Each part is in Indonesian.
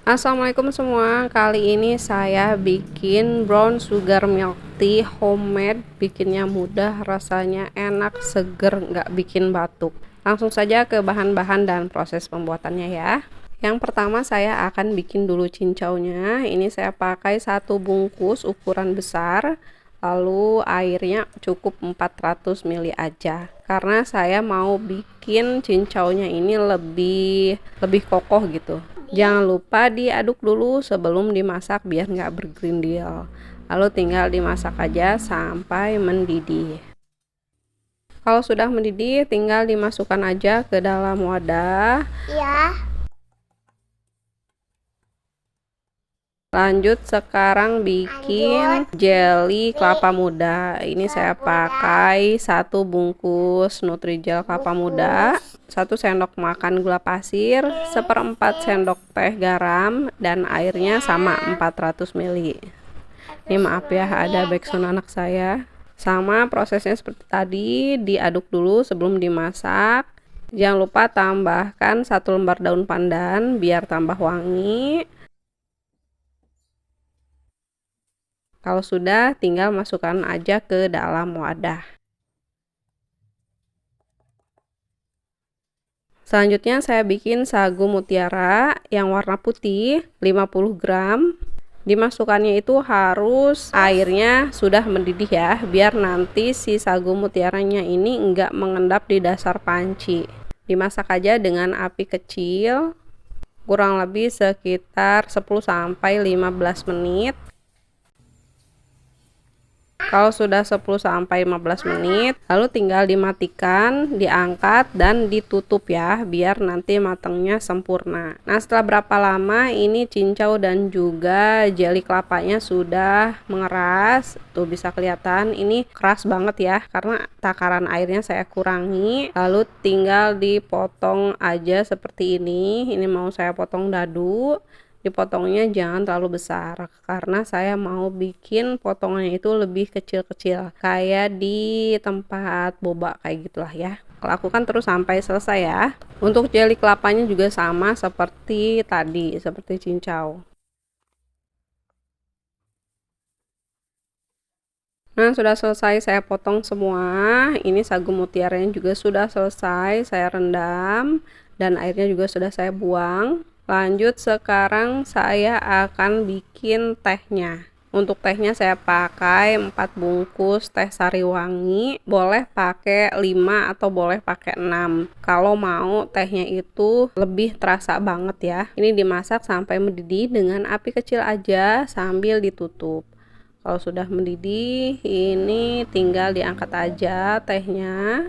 Assalamualaikum semua, kali ini saya bikin brown sugar milk tea homemade, bikinnya mudah, rasanya enak, seger, nggak bikin batuk. Langsung saja ke bahan-bahan dan proses pembuatannya ya. Yang pertama saya akan bikin dulu cincaunya. Ini saya pakai 1 bungkus ukuran besar, lalu airnya cukup 400 ml aja. Karena saya mau bikin cincaunya ini lebih kokoh gitu. Jangan lupa diaduk dulu sebelum dimasak biar nggak bergerindil. Lalu tinggal dimasak aja sampai mendidih. Kalau sudah mendidih, tinggal dimasukkan aja ke dalam wadah. Ya. Lanjut sekarang bikin jelly kelapa muda. Ini saya pakai 1 bungkus Nutrijel kelapa muda, 1 sendok makan gula pasir, 1/4 sendok teh garam, dan airnya sama 400 ml. Ini maaf ya, ada backsound anak saya. Sama prosesnya seperti tadi, diaduk dulu sebelum dimasak. Jangan lupa tambahkan 1 lembar daun pandan biar tambah wangi. Kalau sudah, tinggal masukkan aja ke dalam wadah. Selanjutnya saya bikin sagu mutiara yang warna putih 50 gram. Dimasukkannya itu harus airnya sudah mendidih ya, biar nanti si sagu mutiaranya ini enggak mengendap di dasar panci. Dimasak aja dengan api kecil, kurang lebih sekitar 10-15 menit. Kalau sudah 10-15 menit, lalu tinggal dimatikan, diangkat, dan ditutup ya, biar nanti matangnya sempurna. Nah, setelah berapa lama ini cincau dan juga jelly kelapanya sudah mengeras. Tuh bisa kelihatan, ini keras banget ya, karena takaran airnya saya kurangi. Lalu tinggal dipotong aja seperti ini. Ini mau saya potong dadu. Dipotongnya jangan terlalu besar karena saya mau bikin potongannya itu lebih kecil-kecil kayak di tempat boba kayak gitulah ya. Lakukan terus sampai selesai ya. Untuk jelly kelapanya juga sama seperti tadi, seperti cincau. Nah, sudah selesai saya potong semua. Ini sagu mutiaranya juga sudah selesai saya rendam dan airnya juga sudah saya buang. Lanjut sekarang saya akan bikin tehnya. Untuk tehnya saya pakai 4 bungkus teh sari wangi, boleh pakai 5 atau boleh pakai 6. Kalau mau tehnya itu lebih terasa banget ya. Ini dimasak sampai mendidih dengan api kecil aja sambil ditutup. Kalau sudah mendidih, ini tinggal diangkat aja tehnya.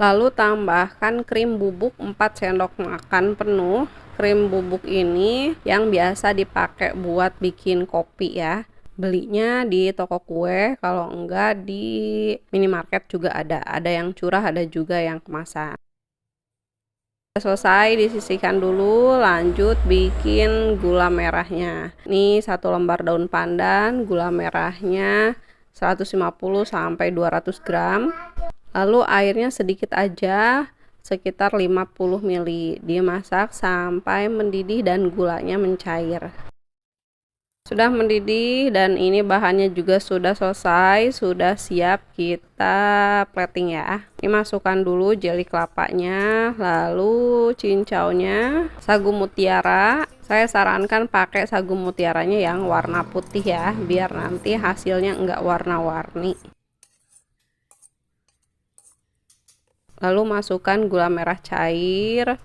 Lalu tambahkan krim bubuk 4 sendok makan penuh. Krim bubuk ini yang biasa dipakai buat bikin kopi ya. Belinya di toko kue, kalau enggak di minimarket juga ada. Ada yang curah, ada juga yang kemasan. Selesai disisihkan dulu, lanjut bikin gula merahnya. Ini 1 lembar daun pandan, gula merahnya 150-200 gram. Lalu airnya sedikit aja, sekitar 50 ml. Dimasak sampai mendidih dan gulanya mencair. Sudah mendidih dan ini bahannya juga sudah selesai, sudah siap kita plating ya. Ini masukkan dulu jelly kelapanya, lalu cincaunya, sagu mutiara. Saya sarankan pakai sagu mutiaranya yang warna putih ya, biar nanti hasilnya enggak warna-warni. Lalu masukkan gula merah cair,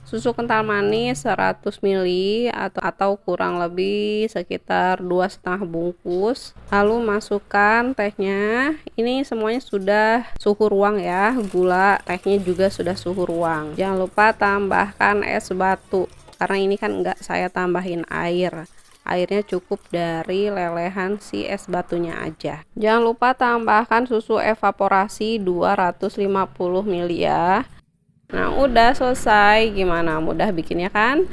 susu kental manis 100 ml atau kurang lebih sekitar 2,5 bungkus. Lalu masukkan tehnya. Ini semuanya sudah suhu ruang ya. Gula tehnya juga sudah suhu ruang. Jangan lupa tambahkan es batu karena ini kan enggak saya tambahin air. Airnya cukup dari lelehan si es batunya aja. Jangan lupa tambahkan susu evaporasi 250 ml ya. Nah, udah selesai. Gimana, mudah bikinnya kan?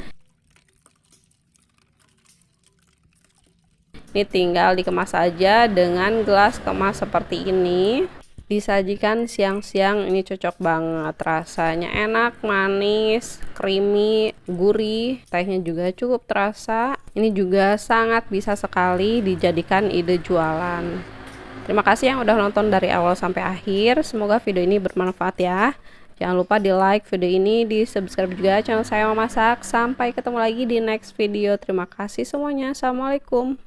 Ini tinggal dikemas aja dengan gelas kemas seperti ini. disajikan siang-siang ini cocok banget, rasanya enak, manis, creamy, gurih, tehnya juga cukup terasa. Ini juga sangat bisa sekali dijadikan ide jualan. Terima kasih yang udah nonton dari awal sampai akhir, semoga video ini bermanfaat ya. Jangan lupa di like video ini, di subscribe juga channel saya Memasak. Sampai ketemu lagi di next video. Terima kasih semuanya. Assalamualaikum.